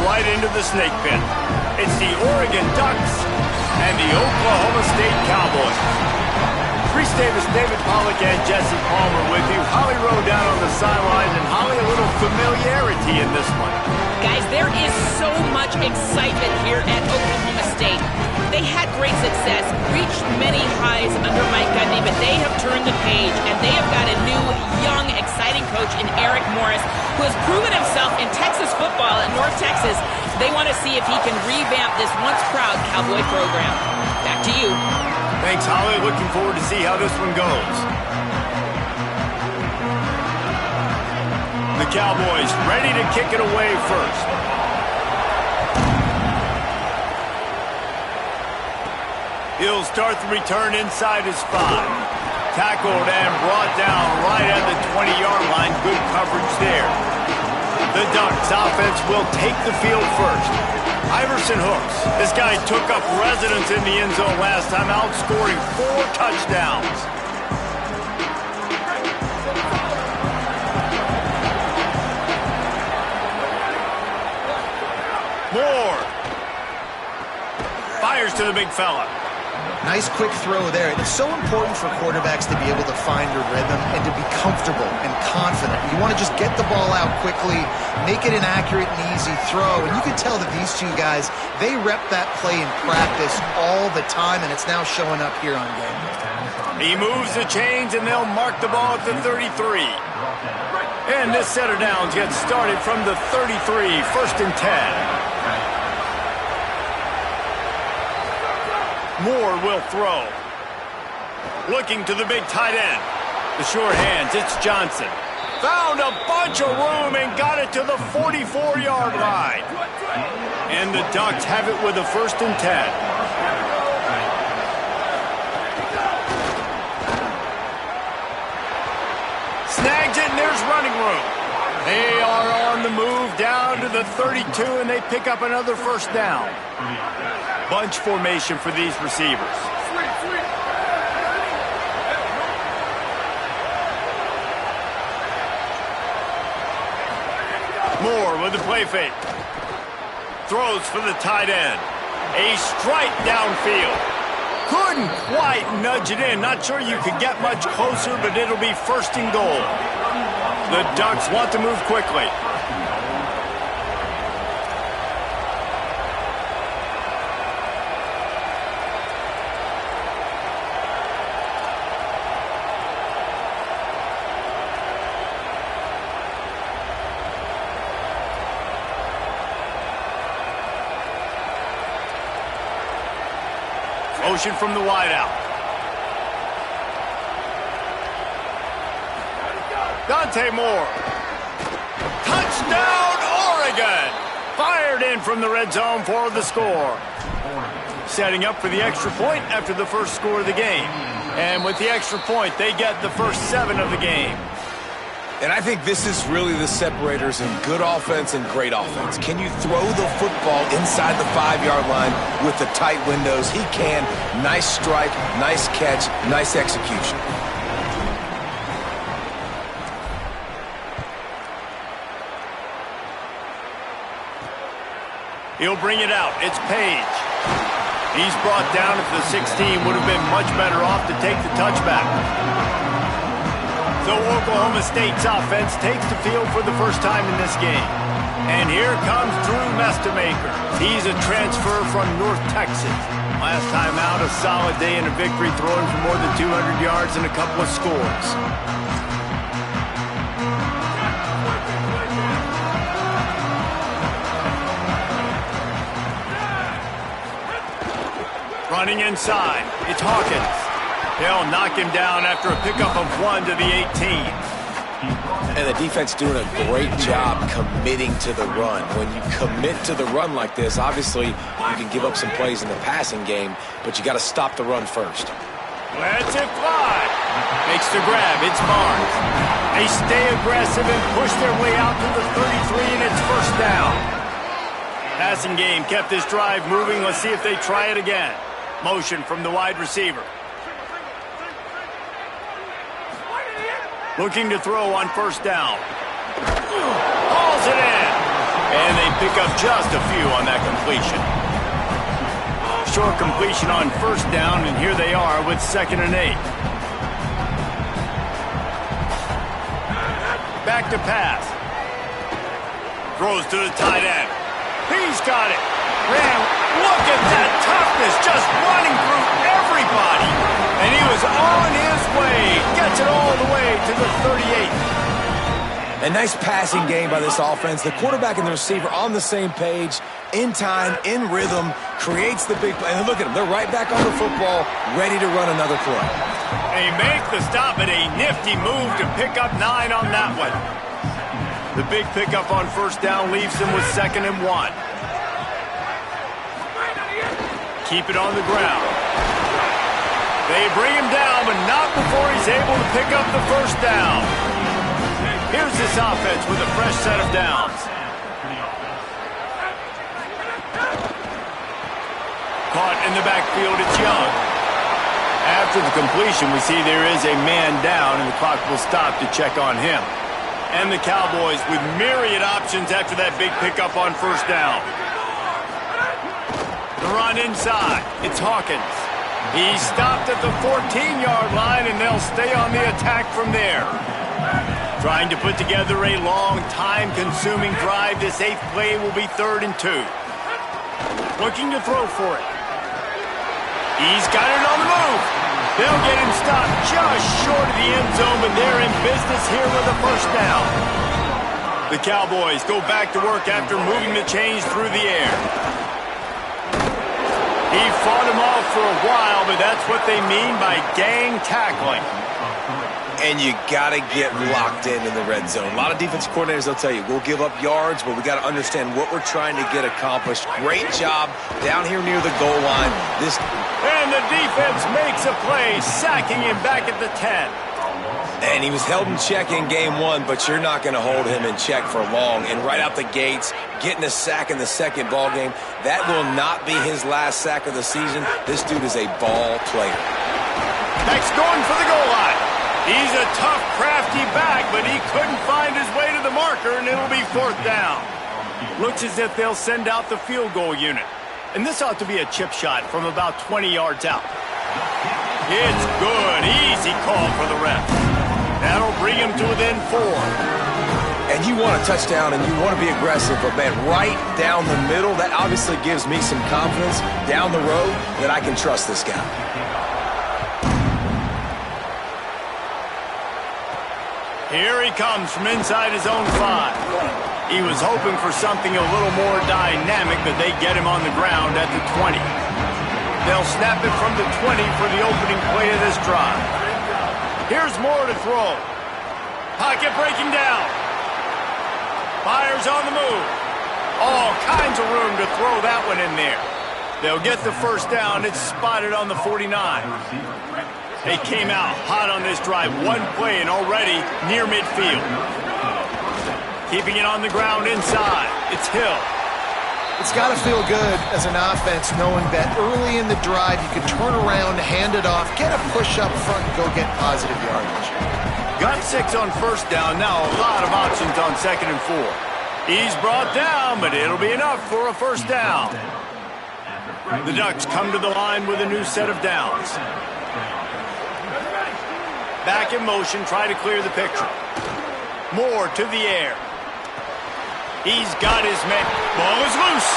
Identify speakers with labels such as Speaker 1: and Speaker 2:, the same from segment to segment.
Speaker 1: right into the snake pit. It's the Oregon Ducks and the Oklahoma State Cowboys. Reese Davis, David Pollack, and Jesse Palmer with you. Holly Rowe down on the sidelines, and Holly, a little familiarity in this one.
Speaker 2: Guys, there is so much excitement here at Oklahoma State. They had great success, reached many highs under Mike Gundy, but they have turned the page, and they have got a new, young, exciting coach in Eric Morris, who has proven himself in Texas football at North Texas. They want to see if he can revamp this once-proud Cowboy program. Back to you.
Speaker 1: Thanks, Holly. Looking forward to see how this one goes. The Cowboys ready to kick it away first. He'll start the return inside his 5. Tackled and brought down right at the 20-yard line. Good coverage there. The Ducks offense will take the field first. Iverson Hooks. This guy took up residence in the end zone last time, outscoring 4 touchdowns. Moore. Fires to the big fella.
Speaker 3: Nice quick throw there. It's so important for quarterbacks to be able to find a rhythm and to be comfortable and confident. You want to just get the ball out quickly, make it an accurate and easy throw. And you can tell that these two guys, they rep that play in practice all the time, and it's now showing up here on game day.
Speaker 1: He moves the chains, and they'll mark the ball at the 33. And this set of downs gets started from the 33, 1st and 10. Moore will throw. Looking to the big tight end. The short hands, it's Johnson. Found a bunch of room and got it to the 44-yard line. And the Ducks have it with a 1st and 10. Snags it, and there's running room. They are on the move down to the 32, and they pick up another 1st down. Bunch formation for these receivers. Moore with the play fake. Throws for the tight end. A strike downfield. Couldn't quite nudge it in. Not sure you could get much closer, but it'll be 1st and goal. The Ducks want to move quickly. Motion from the wideout. Dante Moore. Touchdown, Oregon! Fired in from the red zone for the score. Setting up for the extra point after the first score of the game. And with the extra point, they get the first 7 of the game.
Speaker 4: And I think this is really the separators in good offense and great offense. Can you throw the football inside the 5-yard line with the tight windows? He can. Nice strike, nice catch, nice execution.
Speaker 1: He'll bring it out. It's Page. He's brought down at the 16. Would have been much better off to take the touchback. So Oklahoma State's offense takes the field for the first time in this game. And here comes Drew Mestemaker. He's a transfer from North Texas. Last time out, a solid day in a victory, throwing for more than 200 yards and a couple of scores. Running inside, it's Hawkins. They'll knock him down after a pickup of 1 to the 18.
Speaker 4: And the defense doing a great job committing to the run. When you commit to the run like this, obviously you can give up some plays in the passing game, but you got to stop the run first.
Speaker 1: Lets it fly. Makes the grab. It's Barnes. They stay aggressive and push their way out to the 33, and it's 1st down. Passing game kept this drive moving. Let's see if they try it again. Motion from the wide receiver. Looking to throw on 1st down. Hauls it in. And they pick up just a few on that completion. Short completion on first down, and here they are with 2nd and 8. Back to pass. Throws to the tight end. He's got it. Man, look at that toughness, just running through everybody. And he was on his way. Gets it all the way to the 38.
Speaker 4: A nice passing game by this offense. The quarterback and the receiver on the same page, in time, in rhythm, creates the big play. And look at them. They're right back on the football, ready to run another play.
Speaker 1: They make the stop at a nifty move to pick up 9 on that one. The big pickup on first down leaves them with 2nd and 1. Keep it on the ground. They bring him down, but not before he's able to pick up the first down. Here's this offense with a fresh set of downs. Caught in the backfield, it's Young. After the completion, we see there is a man down, and the clock will stop to check on him. And the Cowboys with myriad options after that big pickup on first down. The run inside, it's Hawkins. He's stopped at the 14-yard line, and they'll stay on the attack from there. Trying to put together a long, time-consuming drive. This 8th play will be 3rd and 2. Looking to throw for it. He's got it on the move. They'll get him stopped just short of the end zone, but they're in business here with a first down. The Cowboys go back to work after moving the chains through the air. He fought him off for a while, but that's what they mean by gang tackling.
Speaker 4: And you got to get locked in the red zone. A lot of defense coordinators, they'll tell you, we'll give up yards, but we got to understand what we're trying to get accomplished. Great job down here near the goal line.
Speaker 1: And the defense makes a play, sacking him back at the 10.
Speaker 4: And he was held in check in game 1, but you're not going to hold him in check for long. And right out the gates, getting a sack in the second ball game, that will not be his last sack of the season. This dude is a ball player.
Speaker 1: Next going for the goal line. He's a tough, crafty back, but he couldn't find his way to the marker, and it'll be 4th down. Looks as if they'll send out the field goal unit. And this ought to be a chip shot from about 20 yards out. It's good. Easy call for the ref. That'll bring him to within 4.
Speaker 4: And you want a touchdown, and you want to be aggressive, but, man, right down the middle, that obviously gives me some confidence down the road that I can trust this guy.
Speaker 1: Here he comes from inside his own 5. He was hoping for something a little more dynamic, but they get him on the ground at the 20. They'll snap it from the 20 for the opening play of this drive. Here's Moore to throw. Pocket breaking down. Fires on the move. All kinds of room to throw that one in there. They'll get the first down. It's spotted on the 49. They came out hot on this drive. One play and already near midfield. Keeping it on the ground inside. It's Hill.
Speaker 3: It's got to feel good as an offense knowing that early in the drive you can turn around, hand it off, get a push up front, and go get positive yardage.
Speaker 1: Got 6 on first down. Now a lot of options on 2nd and 4. He's brought down, but it'll be enough for a first down. The Ducks come to the line with a new set of downs. Back in motion, try to clear the picture. Moore to the air. He's got his man. Ball is loose.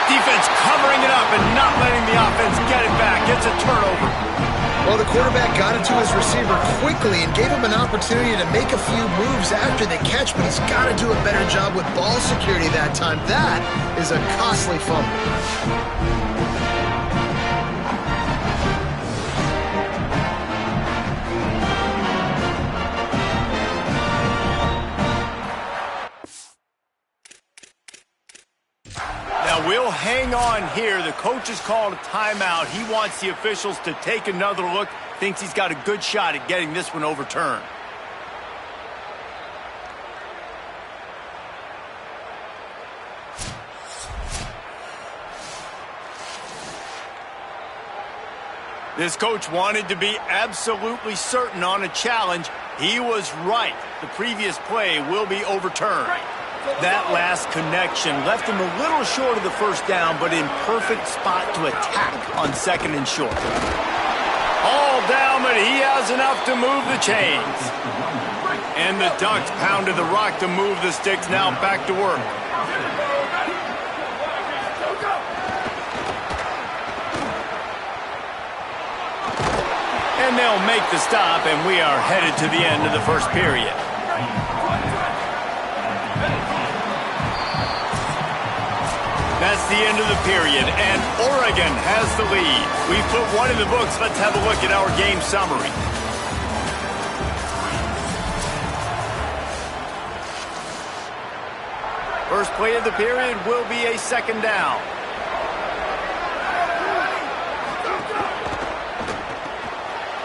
Speaker 1: Defense covering it up and not letting the offense get it back. It's a turnover.
Speaker 3: Well, the quarterback got it to his receiver quickly and gave him an opportunity to make a few moves after the catch, but he's got to do a better job with ball security that time. That is a costly fumble.
Speaker 1: We'll hang on here. The coach has called a timeout. He wants the officials to take another look. Thinks he's got a good shot at getting this one overturned. This coach wanted to be absolutely certain on a challenge. He was right. The previous play will be overturned. That last connection left him a little short of the first down, but in perfect spot to attack on 2nd and short. All down, but he has enough to move the chains. And the Ducks pounded the rock to move the sticks, now back to work. And they'll make the stop, and we are headed to the end of the first period. That's the end of the period, and Oregon has the lead. We've put one in the books. Let's have a look at our game summary. First play of the period will be a 2nd down.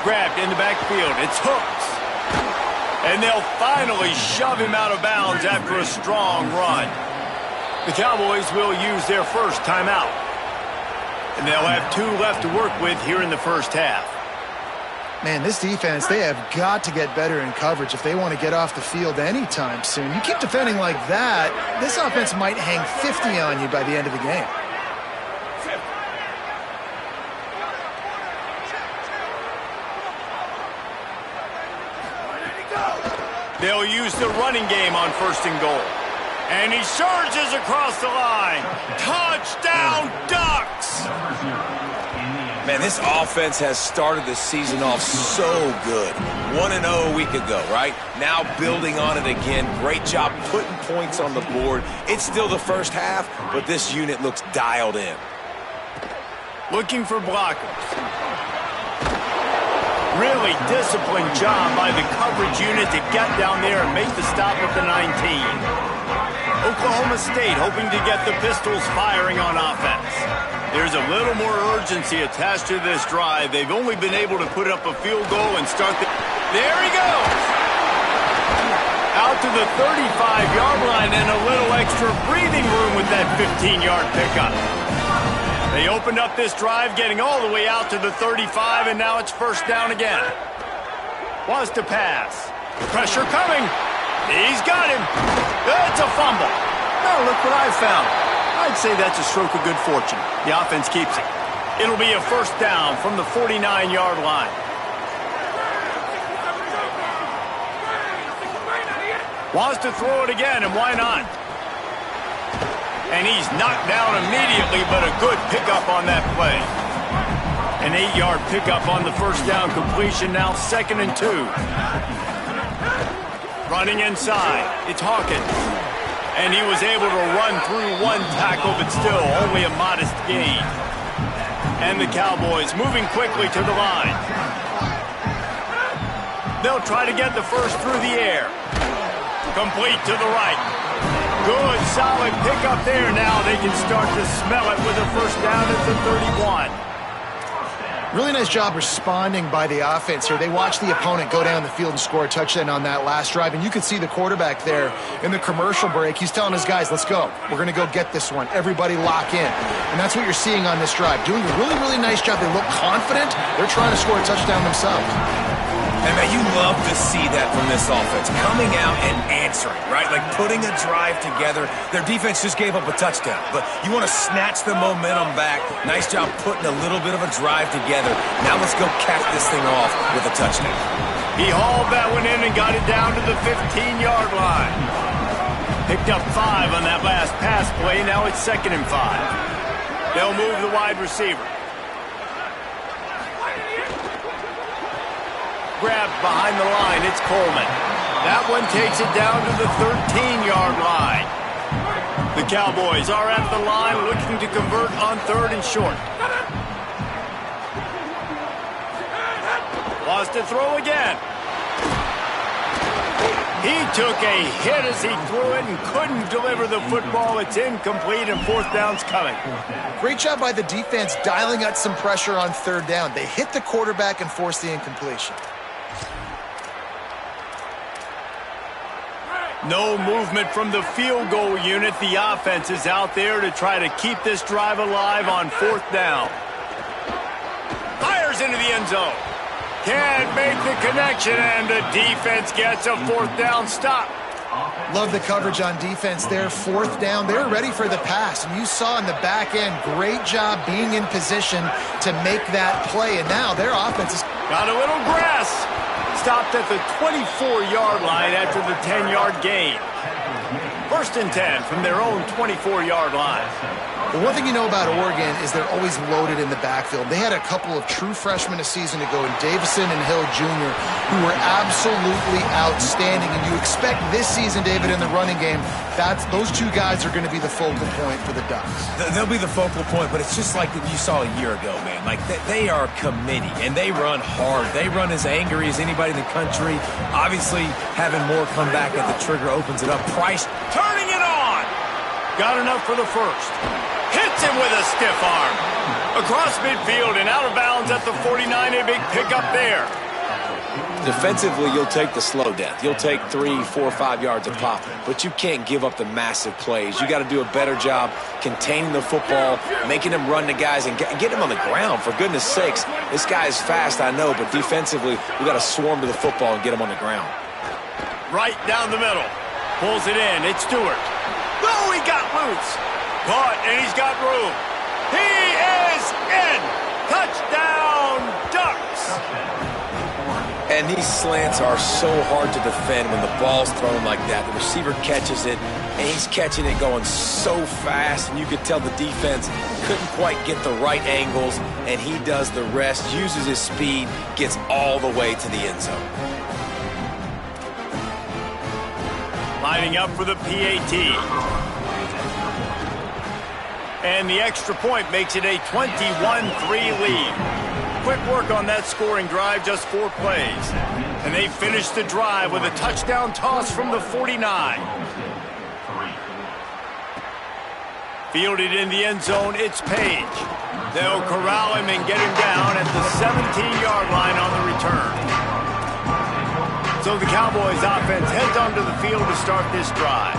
Speaker 1: Grabbed in the backfield. It's Hooks. And they'll finally shove him out of bounds after a strong run. The Cowboys will use their first timeout. And they'll have 2 left to work with here in the first half.
Speaker 3: Man, this defense, they have got to get better in coverage if they want to get off the field anytime soon. You keep defending like that, this offense might hang 50 on you by the end of the game.
Speaker 1: They'll use the running game on 1st and goal. And he surges across the line. Touchdown, Ducks!
Speaker 4: Man, this offense has started the season off so good. 1-0 a week ago, right? Now building on it again. Great job putting points on the board. It's still the first half, but this unit looks dialed in.
Speaker 1: Looking for blockers. Really disciplined job by the coverage unit to get down there and make the stop at the 19. Oklahoma State hoping to get the Pistols firing on offense. There's a little more urgency attached to this drive. They've only been able to put up a field goal and start the... There he goes! Out to the 35-yard line and a little extra breathing room with that 15-yard pickup. They opened up this drive, getting all the way out to the 35, and now it's 1st down again. Wants to pass. Pressure coming. He's got him. It's a fumble. Now look what I found. I'd say that's a stroke of good fortune. The offense keeps it. It'll be a 1st down from the 49-yard line. Wants to throw it again, and why not? And he's knocked down immediately, but a good pickup on that play. An 8-yard pickup on the 1st down completion, now 2nd and 2. Running inside, it's Hawkins. And he was able to run through 1 tackle, but still only a modest gain. And the Cowboys moving quickly to the line. They'll try to get the first through the air. Complete to the right. Good, solid pickup there. Now they can start to smell it with a 1st down at the 31.
Speaker 3: Really nice job responding by the offense here. They watched the opponent go down the field and score a touchdown on that last drive, and you could see the quarterback there in the commercial break. He's telling his guys, let's go. We're going to go get this one. Everybody lock in. And that's what you're seeing on this drive. Doing a really, really nice job. They look confident. They're trying to score a touchdown themselves.
Speaker 4: And man, you love to see that from this offense. Coming out and answering, right? Like putting a drive together. Their defense just gave up a touchdown. But you want to snatch the momentum back. Nice job putting a little bit of a drive together. Now let's go cap this thing off with a touchdown.
Speaker 1: He hauled that one in and got it down to the 15-yard line. Picked up 5 on that last pass play. Now it's 2nd and 5. They'll move the wide receiver. Grabbed behind the line, it's Coleman. That one takes it down to the 13-yard line. The Cowboys are at the line looking to convert on 3rd and short. Wants to throw again. He took a hit as he threw it and couldn't deliver the football. It's incomplete and 4th down's coming.
Speaker 3: Great job by the defense dialing out some pressure on 3rd down. They hit the quarterback and forced the incompletion.
Speaker 1: No movement from the field goal unit. The offense is out there to try to keep this drive alive on 4th down. Fires into the end zone. Can't make the connection, and the defense gets a 4th down stop.
Speaker 3: Love the coverage on defense there. 4th down. They're ready for the pass. And you saw in the back end, great job being in position to make that play. And now their offense is...
Speaker 1: Got a little grass. Stopped at the 24-yard line after the 10-yard gain. 1st and 10 from their own 24-yard line.
Speaker 3: Well, one thing you know about Oregon is they're always loaded in the backfield. They had a couple of true freshmen a season ago in Davison and Hill Jr. who were absolutely outstanding. And you expect this season, David, in the running game, those 2 guys are going to be the focal point for the Ducks.
Speaker 4: They'll be the focal point, but it's just like you saw a year ago, man. Like, they are committee, and they run hard. They run as angry as anybody in the country. Obviously, having more come back at the trigger opens it up. Price turning it on.
Speaker 1: Got enough for the first. Hits him with a stiff arm. Across midfield and out of bounds at the 49. A big pickup there.
Speaker 4: Defensively, you'll take the slow death. You'll take 3, 4, 5 yards a pop, but you can't give up the massive plays. You got to do a better job containing the football, making them run the guys, and get them on the ground. For goodness sakes, this guy is fast, I know, but defensively, we got to swarm to the football and get him on the ground.
Speaker 1: Right down the middle. Pulls it in. It's Stewart. Oh, he got loose. Caught, and he's got room. He is in. Touchdown, Ducks.
Speaker 4: And these slants are so hard to defend when the ball's thrown like that. The receiver catches it, and he's catching it going so fast, and you could tell the defense couldn't quite get the right angles, and he does the rest, uses his speed, gets all the way to the end zone.
Speaker 1: Lining up for the PAT. And the extra point makes it a 21-3 lead. Quick work on that scoring drive, just 4 plays. And they finish the drive with a touchdown toss from the 49. Fielded in the end zone, it's Page. They'll corral him and get him down at the 17-yard line on the return. So the Cowboys offense heads onto the field to start this drive.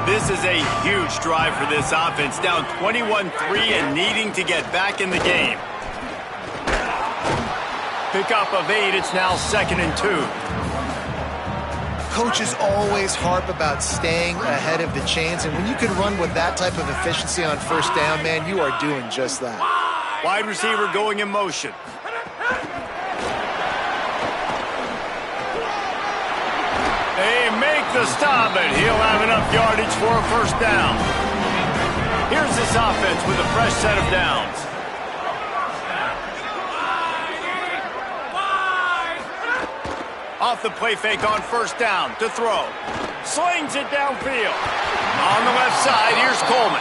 Speaker 1: This is a huge drive for this offense, down 21-3 and needing to get back in the game. Pickup of 8, it's now 2nd and 2.
Speaker 3: Coaches always harp about staying ahead of the chains, and when you can run with that type of efficiency on 1st down, man, you are doing just that.
Speaker 1: Wide receiver going in motion. They make the stop, and he'll have enough yardage for a 1st down. Here's this offense with a fresh set of downs. Off the play fake on 1st down to throw. Slings it downfield. On the left side, here's Coleman.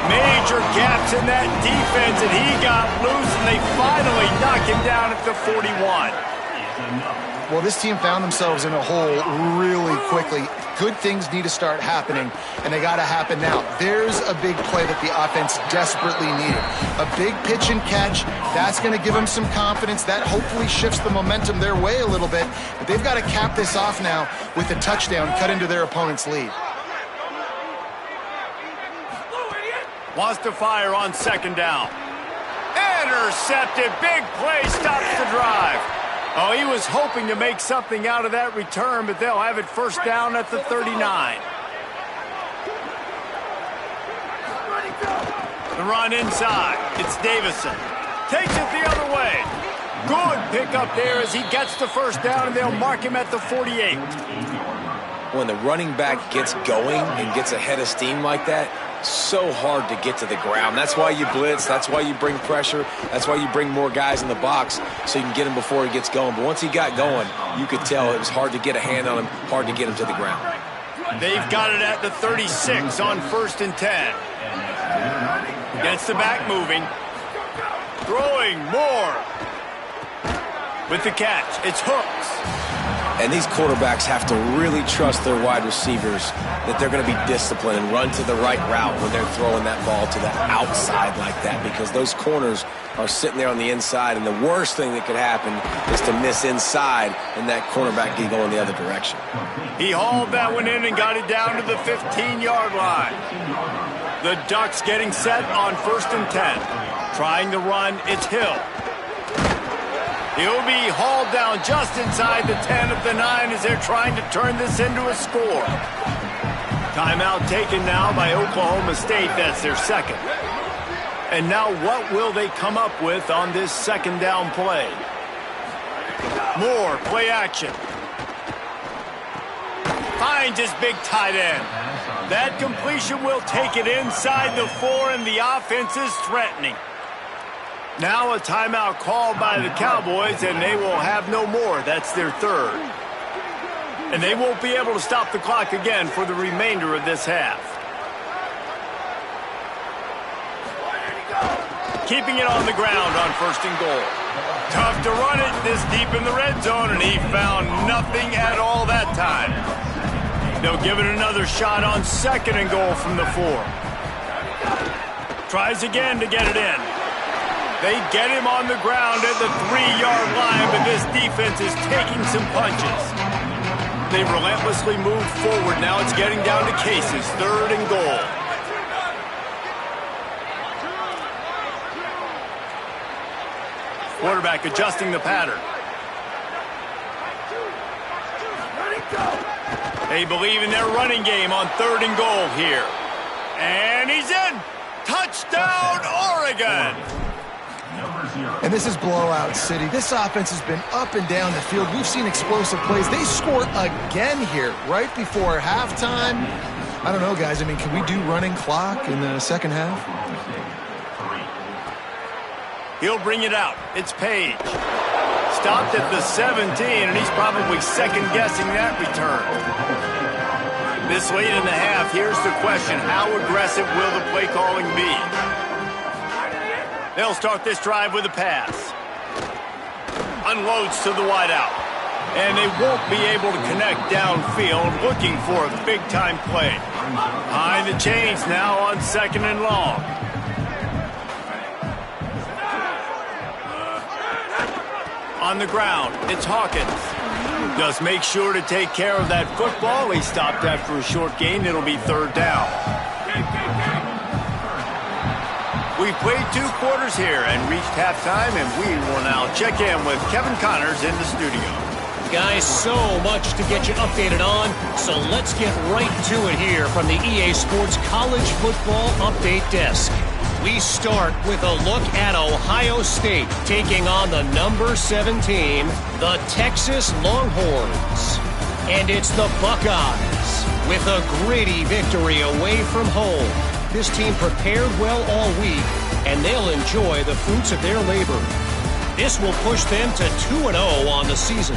Speaker 1: Major gaps in that defense, and he got loose, and they finally knock him down at the 41.
Speaker 3: Well, this team found themselves in a hole really quickly. Good things need to start happening, and they got to happen now. There's a big play that the offense desperately needed. A big pitch and catch. That's going to give them some confidence. That hopefully shifts the momentum their way a little bit. But they've got to cap this off now with a touchdown cut into their opponent's lead.
Speaker 1: Wants to fire on 2nd down. Intercepted. Big play stops the drive. Oh, he was hoping to make something out of that return, but they'll have it 1st down at the 39. The run inside. It's Davison. Takes it the other way. Good pickup there as he gets the 1st down, and they'll mark him at the 48.
Speaker 4: When the running back gets going and gets ahead of steam like that, so hard to get to the ground. That's why you blitz. That's why you bring pressure. That's why you bring more guys in the box so you can get him before he gets going. But once he got going, you could tell it was hard to get a hand on him, hard to get him to the ground.
Speaker 1: They've got it at the 36 on 1st and 10. Gets the back moving. Throwing more. With the catch, it's Hooks.
Speaker 4: And these quarterbacks have to really trust their wide receivers that they're going to be disciplined and run to the right route when they're throwing that ball to the outside like that, because those corners are sitting there on the inside, and the worst thing that could happen is to miss inside and that cornerback get going the other direction.
Speaker 1: He hauled that one in and got it down to the 15-yard line. The Ducks getting set on 1st and 10. Trying to run, it's Hill. He'll be hauled down just inside the 10 of the 9 as they're trying to turn this into a score. Timeout taken now by Oklahoma State. That's their second. And now what will they come up with on this second down play? Moore, play action. Finds his big tight end. That completion will take it inside the 4, and the offense is threatening. Now a timeout called by the Cowboys, and they will have no more. That's their third. And they won't be able to stop the clock again for the remainder of this half. Keeping it on the ground on 1st and goal. Tough to run it this deep in the red zone, and he found nothing at all that time. They'll give it another shot on 2nd and goal from the 4. Tries again to get it in. They get him on the ground at the 3-yard line, but this defense is taking some punches. They relentlessly move forward. Now it's getting down to cases. 3rd and goal. Quarterback adjusting the pattern. They believe in their running game on 3rd and goal here. And he's in. Touchdown, Oregon.
Speaker 3: And this is blowout city. This offense has been up and down the field. We've seen explosive plays. They score again here right before halftime. I don't know, guys. I mean, can we do running clock in the second half?
Speaker 1: He'll bring it out. It's Page. Stopped at the 17, and he's probably second-guessing that return. This late in the half, here's the question. How aggressive will the play calling be? They'll start this drive with a pass. Unloads to the wideout. And they won't be able to connect downfield, looking for a big-time play. Behind the chains now on 2nd and long. On the ground, it's Hawkins. Just make sure to take care of that football. He stopped after a short gain. It'll be 3rd down. We've played 2 quarters here and reached halftime, and we will now check in with Kevin Connors in the studio.
Speaker 5: Guys, so much to get you updated on, so let's get right to it here from the EA Sports College Football Update Desk. We start with a look at Ohio State taking on the number 7 team, the Texas Longhorns. And it's the Buckeyes with a gritty victory away from home. This team prepared well all week, and they'll enjoy the fruits of their labor. This will push them to 2-0 on the season.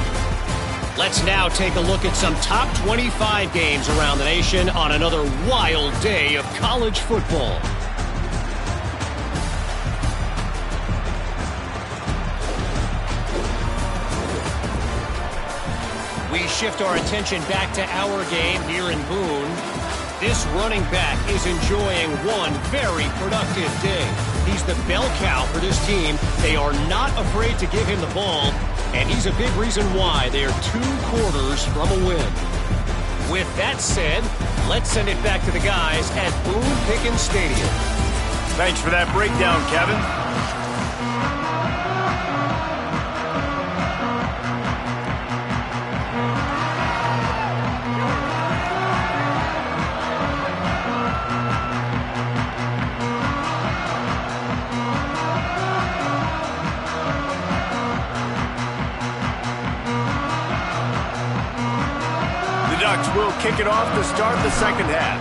Speaker 5: Let's now take a look at some top 25 games around the nation on another wild day of college football. We shift our attention back to our game here in Boone. This running back is enjoying one very productive day. He's the bell cow for this team. They are not afraid to give him the ball, and he's a big reason why they are 2 quarters from a win. With that said, let's send it back to the guys at Boone Pickens Stadium.
Speaker 1: Thanks for that breakdown, Kevin. Will kick it off to start the second half.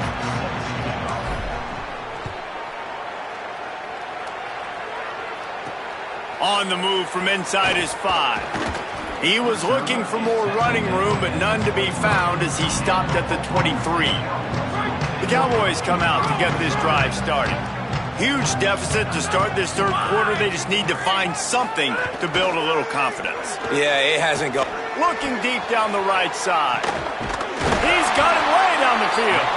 Speaker 1: On the move from inside his 5. He was looking for more running room, but none to be found as he stopped at the 23. The Cowboys come out to get this drive started. Huge deficit to start this 3rd quarter. They just need to find something to build a little confidence.
Speaker 4: Yeah, it hasn't gone.
Speaker 1: Looking deep down the right side. He's got it way down the field.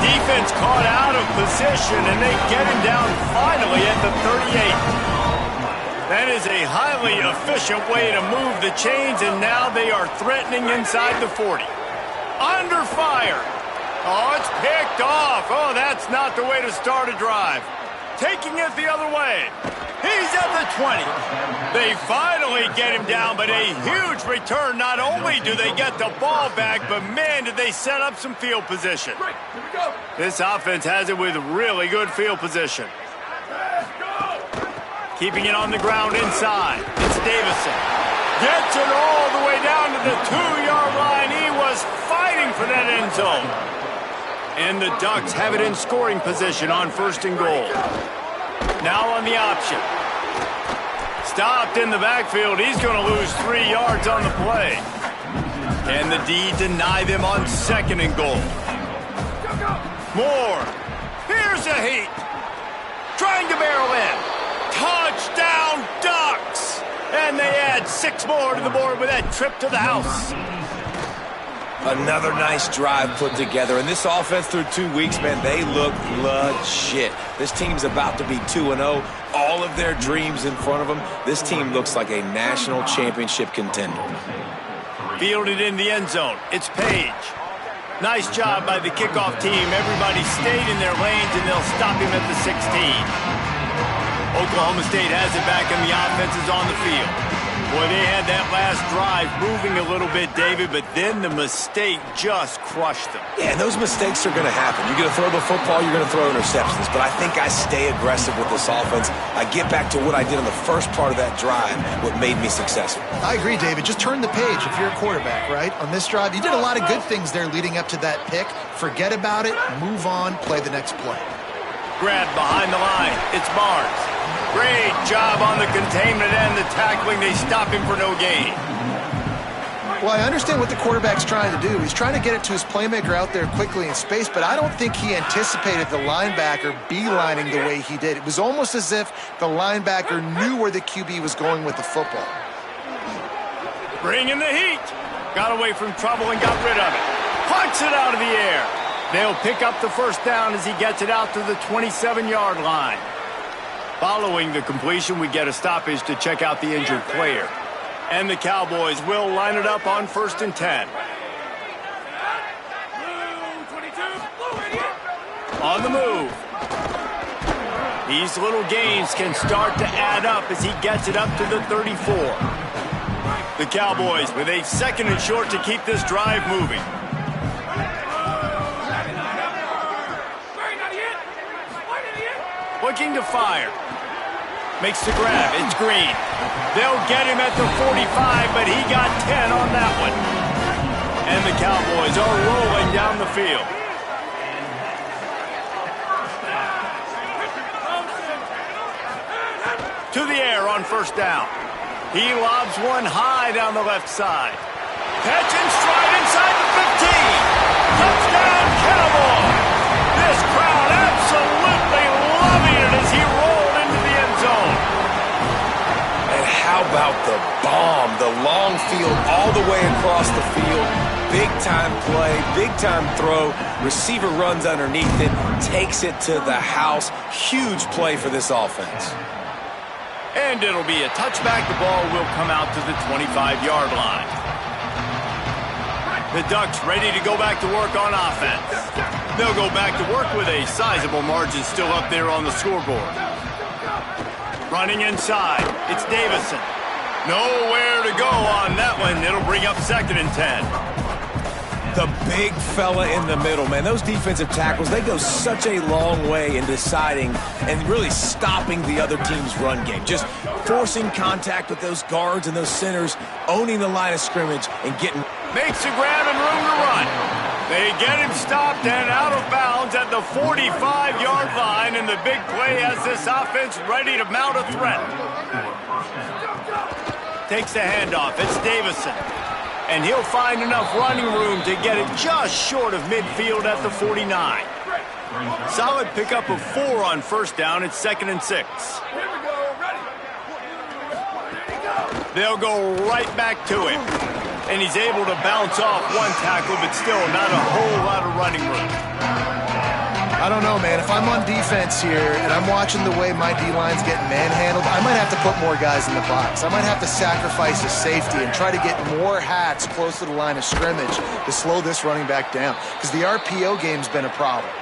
Speaker 1: Defense caught out of position, and they get him down finally at the 38. That is a highly efficient way to move the chains, and now they are threatening inside the 40. Under fire. Oh, it's picked off. Oh, that's not the way to start a drive. taking it the other way. He's at the 20. They finally get him down, but a huge return. Not only do they get the ball back, but man, did they set up some field position. This offense has it with really good field position. Keeping it on the ground inside. It's Davison. Gets it all the way down to the 2-yard line. He was fighting for that end zone. And the Ducks have it in scoring position on 1st and goal. Now on the option. Stopped in the backfield. He's going to lose 3 yards on the play. Can the D deny them on 2nd and goal? Moore. Here's a heat. Trying to barrel in. Touchdown, Ducks! And they add 6 more to the board with that trip to the house.
Speaker 4: Another nice drive put together. And this offense through 2 weeks, man, they look legit. This team's about to be 2-0. All of their dreams in front of them. This team looks like a national championship contender.
Speaker 1: Fielded in the end zone. It's Page. Nice job by the kickoff team. Everybody stayed in their lanes, and they'll stop him at the 16. Oklahoma State has it back, and the offense is on the field. Boy, they had that last drive moving a little bit, David, but then the mistake just crushed them.
Speaker 4: Yeah, and those mistakes are going to happen. You're going to throw the football, you're going to throw interceptions. But I think I stay aggressive with this offense. I get back to what I did in the first part of that drive, what made me successful.
Speaker 3: I agree, David. Just turn the page if you're a quarterback, right? On this drive, you did a lot of good things there leading up to that pick. Forget about it, move on, play the next play.
Speaker 1: Grabbed behind the line. It's Barnes. Great job on the containment and the tackling. They stop him for no gain.
Speaker 3: Well, I understand what the quarterback's trying to do. He's trying to get it to his playmaker out there quickly in space, but I don't think he anticipated the linebacker beelining the way he did. It was almost as if the linebacker knew where the QB was going with the football.
Speaker 1: Bringing the heat. Got away from trouble and got rid of it. Punts it out of the air. They'll pick up the 1st down as he gets it out to the 27-yard line. Following the completion, we get a stoppage to check out the injured player. And the Cowboys will line it up on 1st and 10. On the move. These little gains can start to add up as he gets it up to the 34. The Cowboys with a 2nd and short to keep this drive moving. Looking to fire. Makes the grab. It's Green. They'll get him at the 45, but he got 10 on that one. And the Cowboys are rolling down the field. To the air on 1st down. He lobs one high down the left side. Catch and stride inside the 15. Touchdown, Cowboys! This crowd absolutely loving it as he rolled into the end zone.
Speaker 4: And how about the bomb? The long field all the way across the field. Big-time play, big-time throw. Receiver runs underneath it, takes it to the house. Huge play for this offense.
Speaker 1: And it'll be a touchback. The ball will come out to the 25-yard line. The Ducks ready to go back to work on offense. They'll go back to work with a sizable margin still up there on the scoreboard. Running inside, it's Davison. Nowhere to go on that one. It'll bring up 2nd and 10.
Speaker 4: The big fella in the middle, man. Those defensive tackles, they go such a long way in deciding and really stopping the other team's run game. Just forcing contact with those guards and those centers, owning the line of scrimmage and getting...
Speaker 1: Makes a grab and room to run. They get him stopped and out of bounds at the 45-yard line, and the big play has this offense ready to mount a threat. Takes the handoff. It's Davison. And he'll find enough running room to get it just short of midfield at the 49. Solid pickup of 4 on 1st down. It's 2nd and 6. They'll go right back to him. And he's able to bounce off one tackle, but still not a whole lot of running room.
Speaker 3: I don't know, man. If I'm on defense here and I'm watching the way my D-line's getting manhandled, I might have to put more guys in the box. I might have to sacrifice a safety and try to get more hats close to the line of scrimmage to slow this running back down, because the RPO game's been a problem.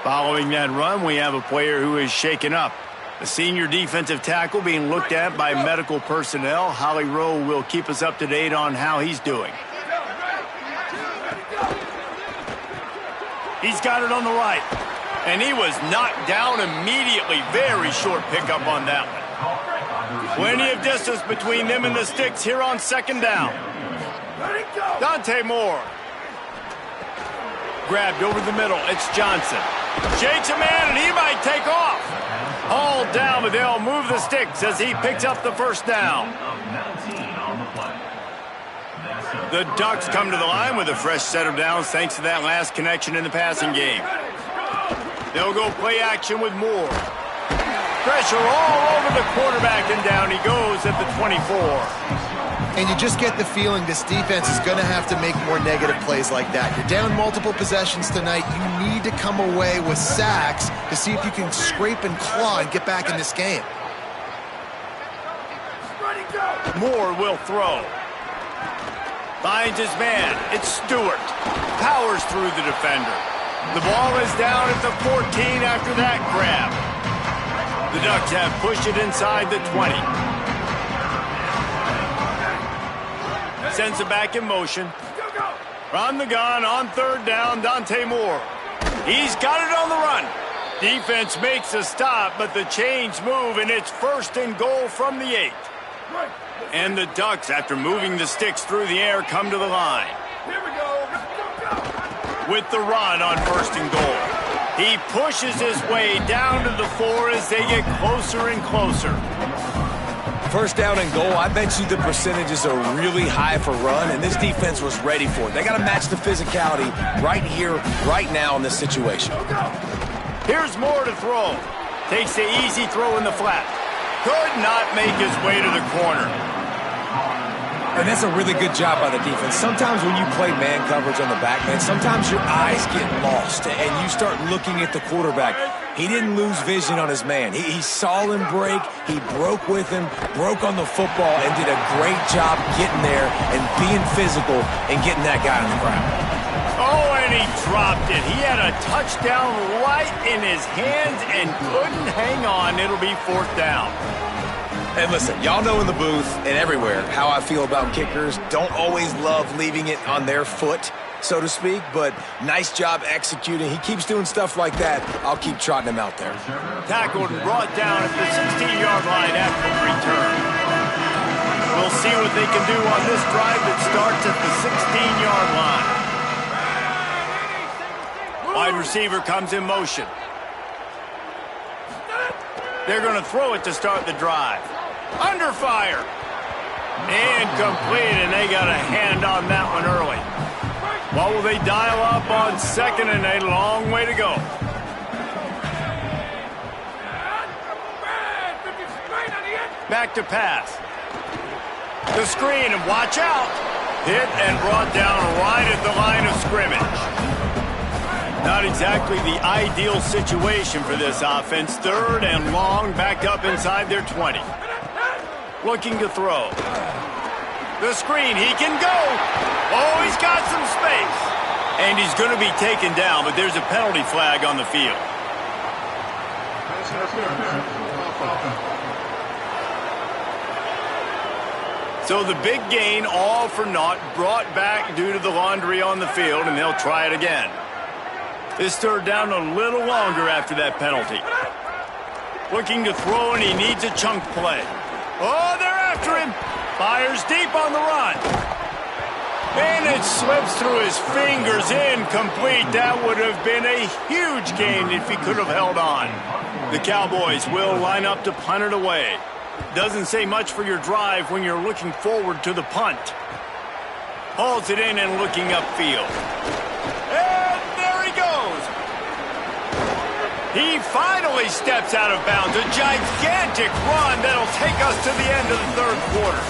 Speaker 1: Following that run, we have a player who is shaken up. The senior defensive tackle being looked at by medical personnel. Holly Rowe will keep us up to date on how he's doing. He's got it on the right. And he was knocked down immediately. Very short pickup on that one. Plenty of distance between them and the sticks here on second down. Dante Moore. Grabbed over the middle. It's Johnson. Shakes a man, and he might take off. Hauled down, but they'll move the sticks as he picks up the first down. The Ducks come to the line with a fresh set of downs thanks to that last connection in the passing game. They'll go play action with Moore. Pressure all over the quarterback, and down he goes at the 24.
Speaker 3: And you just get the feeling this defense is going to have to make more negative plays like that. You're down multiple possessions tonight. You need to come away with sacks to see if you can scrape and claw and get back in this game.
Speaker 1: Moore will throw. Finds his man. It's Stewart. Powers through the defender. The ball is down at the 14 after that grab. The Ducks have pushed it inside the 20. Sends it back in motion. From the gun on third down, Dante Moore. He's got it on the run. Defense makes a stop, but the chains move, and it's first and goal from the 8. And the Ducks, after moving the sticks through the air, come to the line. With the run on first and goal. He pushes his way down to the 4 as they get closer and closer.
Speaker 4: First down and goal, I bet you the percentages are really high for run, and this defense was ready for it. They got to match the physicality right here, right now in this situation.
Speaker 1: Here's Moore to throw. Takes the easy throw in the flat. Could not make his way to the corner.
Speaker 4: And that's a really good job by the defense. Sometimes when you play man coverage on the back, man, sometimes your eyes get lost and you start looking at the quarterback. He didn't lose vision on his man. He saw him break. He broke with him, broke on the football, and did a great job getting there and being physical and getting that guy on the ground.
Speaker 1: Oh, and he dropped it. He had a touchdown right in his hands and couldn't hang on. It'll be fourth down.
Speaker 4: And listen, y'all know in the booth and everywhere how I feel about kickers. Don't always love leaving it on their foot, so to speak, but nice job executing. He keeps doing stuff like that. I'll keep trotting him out there.
Speaker 1: Tackled and brought down at the 16-yard line after the return. We'll see what they can do on this drive that starts at the 16-yard line. Wide receiver comes in motion. They're going to throw it to start the drive. Under fire. Incomplete, and they got a hand on that one early. What will they dial up on second and a long way to go? Back to pass. The screen, and watch out. Hit and brought down right at the line of scrimmage. Not exactly the ideal situation for this offense. Third and long, back up inside their 20. Looking to throw. The screen, he can go. Oh, he's got some space. And he's going to be taken down, but there's a penalty flag on the field. So the big gain, all for naught, brought back due to the laundry on the field, and they'll try it again. This third down a little longer after that penalty. Looking to throw, and he needs a chunk play. Oh, they're after him. Fires deep on the run. And it slips through his fingers, incomplete. That would have been a huge gain if he could have held on. The Cowboys will line up to punt it away. Doesn't say much for your drive when you're looking forward to the punt. Hauls it in and looking upfield. And there he goes. He finally steps out of bounds. A gigantic run that'll take us to the end of the third quarter.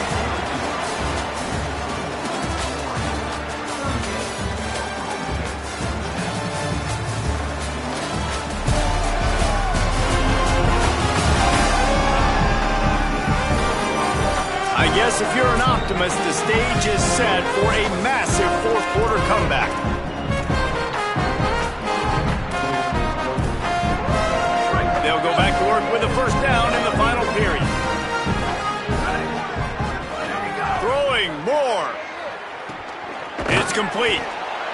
Speaker 1: I guess if you're an optimist, the stage is set for a massive fourth quarter comeback. complete.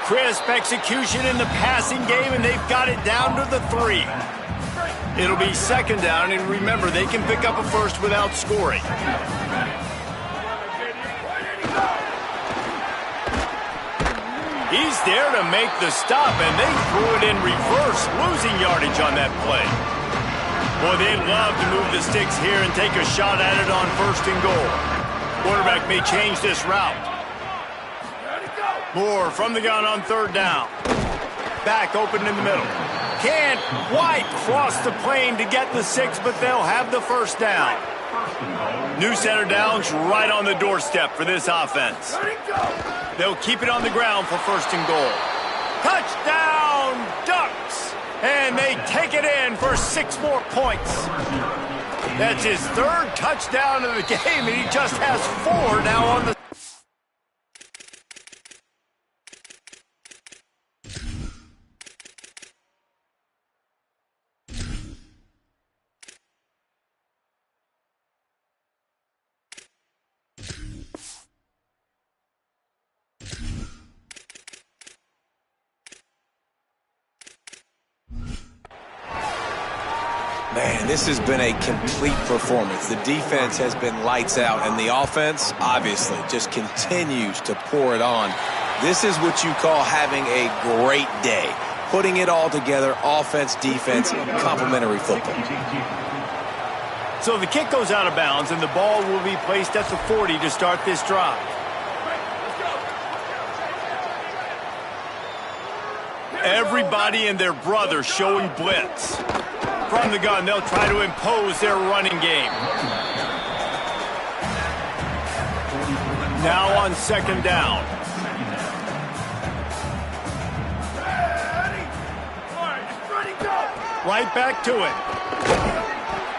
Speaker 1: Crisp execution in the passing game, and they've got it down to the 3. It'll be second down, and remember, they can pick up a first without scoring. He's there to make the stop, and they threw it in reverse, losing yardage on that play. Boy, they'd love to move the sticks here and take a shot at it on 1st and goal. Quarterback may change this route. Moore from the gun on 3rd down. Back open in the middle. Can't quite cross the plane to get the 6, but they'll have the 1st down. New center downs right on the doorstep for this offense. They'll keep it on the ground for 1st and goal. Touchdown, Ducks! And they take it in for 6 more points. That's his 3rd touchdown of the game, and he just has 4 now on the...
Speaker 4: Man, this has been a complete performance. The defense has been lights out, and the offense, obviously, just continues to pour it on. This is what you call having a great day. Putting it all together, offense, defense, complementary football.
Speaker 1: So the kick goes out of bounds, and the ball will be placed at the 40 to start this drive. Everybody and their brother showing blitz. From the gun, they'll try to impose their running game. Now on 2nd down. Right back to it.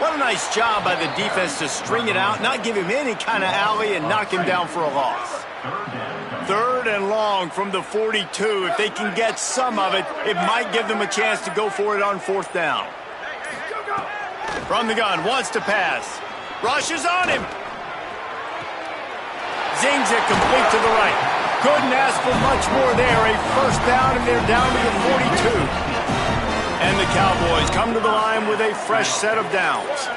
Speaker 1: What a nice job by the defense to string it out, not give him any kind of alley, and knock him down for a loss. 3rd and long from the 42. If they can get some of it, it might give them a chance to go for it on 4th down. From the gun, wants to pass. Rushes on him. Zings it complete to the right. Couldn't ask for much more there. A 1st down, and they're down to the 42. And the Cowboys come to the line with a fresh set of downs.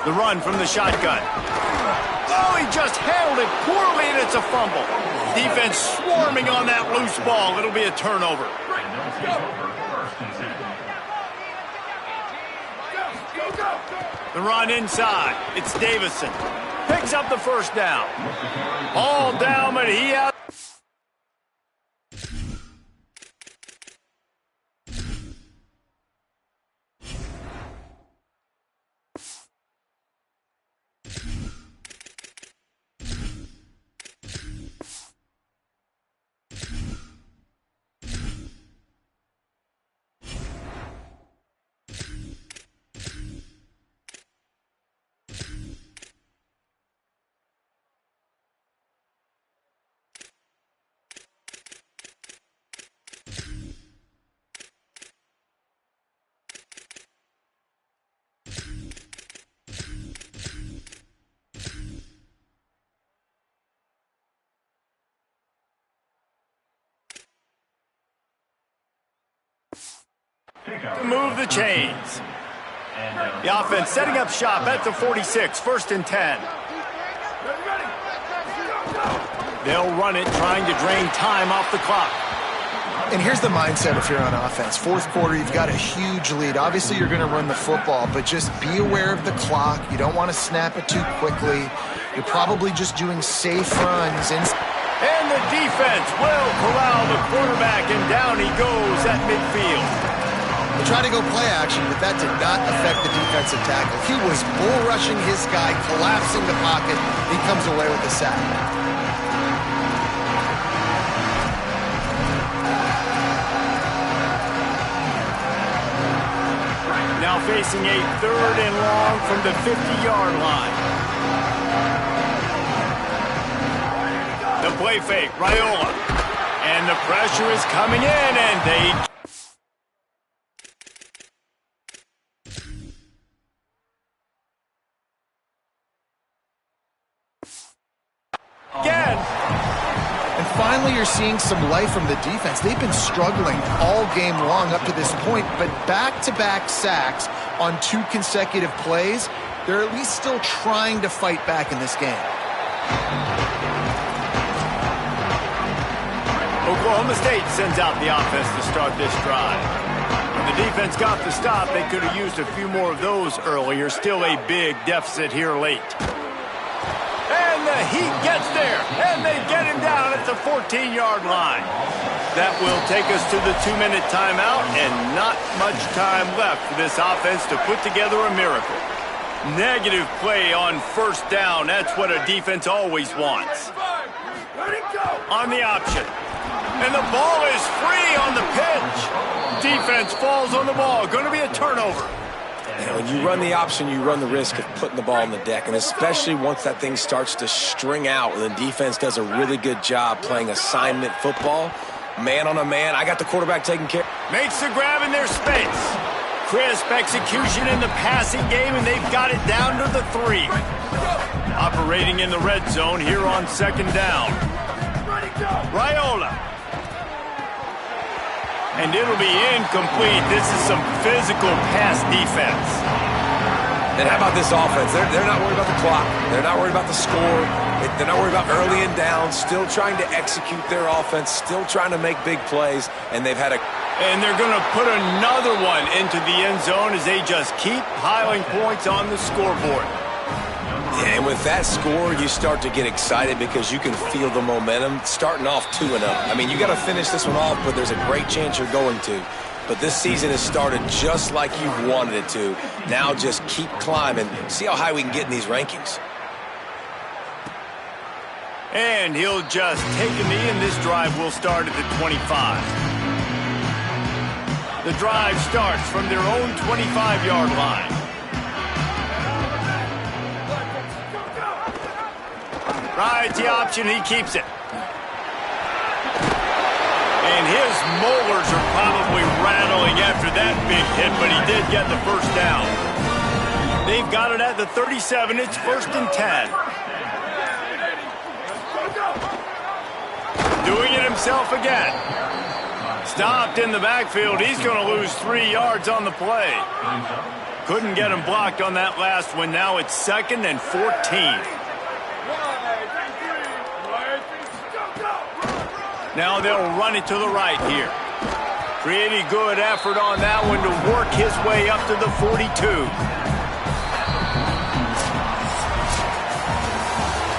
Speaker 1: The run from the shotgun. Oh, he just handled it poorly, and it's a fumble. Defense swarming on that loose ball. It'll be a turnover. The run inside. It's Davison. Picks up the 1st down. All down, but he out. To move the chains. The offense setting up shop at the 46, 1st and 10. They'll run it, trying to drain time off the clock.
Speaker 3: And here's the mindset if you're on offense. 4th quarter, you've got a huge lead. Obviously, you're going to run the football, but just be aware of the clock. You don't want to snap it too quickly. You're probably just doing safe runs.
Speaker 1: And the defense will corral the quarterback, and down he goes at midfield.
Speaker 3: They tried to go play action, but that did not affect the defensive tackle. He was bull rushing his guy, collapsing the pocket. He comes away with the sack.
Speaker 1: Now facing a 3rd and long from the 50-yard line. The play fake, Raiola. And the pressure is coming in, and they...
Speaker 3: Finally, you're seeing some life from the defense. They've been struggling all game long up to this point, but back-to-back sacks on 2 consecutive plays, they're at least still trying to fight back in this game.
Speaker 1: Oklahoma State sends out the offense to start this drive. When the defense got the stop, they could have used a few more of those earlier. Still a big deficit here late. And the Heat gets there, and they get him down at the 14-yard line. That will take us to the 2-minute timeout, and not much time left for this offense to put together a miracle. Negative play on first down. That's what a defense always wants. On the option. And the ball is free on the pitch. Defense falls on the ball. Going to be a turnover.
Speaker 4: And when you run the option, you run the risk of putting the ball on the deck, and especially once that thing starts to string out, and the defense does a really good job playing assignment football, man on a man. I got the quarterback taking care.
Speaker 1: Makes the grab in their space. Crisp execution in the passing game, and they've got it down to the 3. Operating in the red zone here on second down. Raiola. And it'll be incomplete. This is some physical pass defense.
Speaker 4: And how about this offense? They're not worried about the clock. They're not worried about the score. They're not worried about early and down. Still trying to execute their offense. Still trying to make big plays. And they've had a...
Speaker 1: And they're going to put another one into the end zone as they just keep piling points on the scoreboard.
Speaker 4: Yeah, and with that score, you start to get excited because you can feel the momentum starting off 2-0. I mean, you got to finish this one off, but there's a great chance you're going to. But this season has started just like you wanted it to. Now just keep climbing. See how high we can get in these rankings.
Speaker 1: And he'll just take a knee, and this drive will start at the 25. The drive starts from their own 25-yard line. Right, the option, he keeps it. And his molars are probably rattling after that big hit, but he did get the first down. They've got it at the 37. It's 1st and 10. Doing it himself again. Stopped in the backfield. He's going to lose 3 yards on the play. Couldn't get him blocked on that last one. Now it's 2nd and 14. Now they'll run it to the right here. Pretty good effort on that one to work his way up to the 42.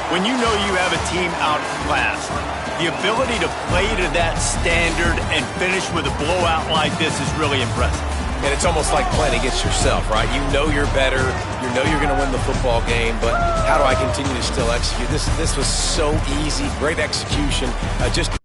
Speaker 1: When you know you have a team outclassed, the ability to play to that standard and finish with a blowout like this is really impressive.
Speaker 4: And it's almost like playing against yourself, right? You know you're better. You know you're going to win the football game, but how do I continue to still execute? This was so easy. Great execution. Just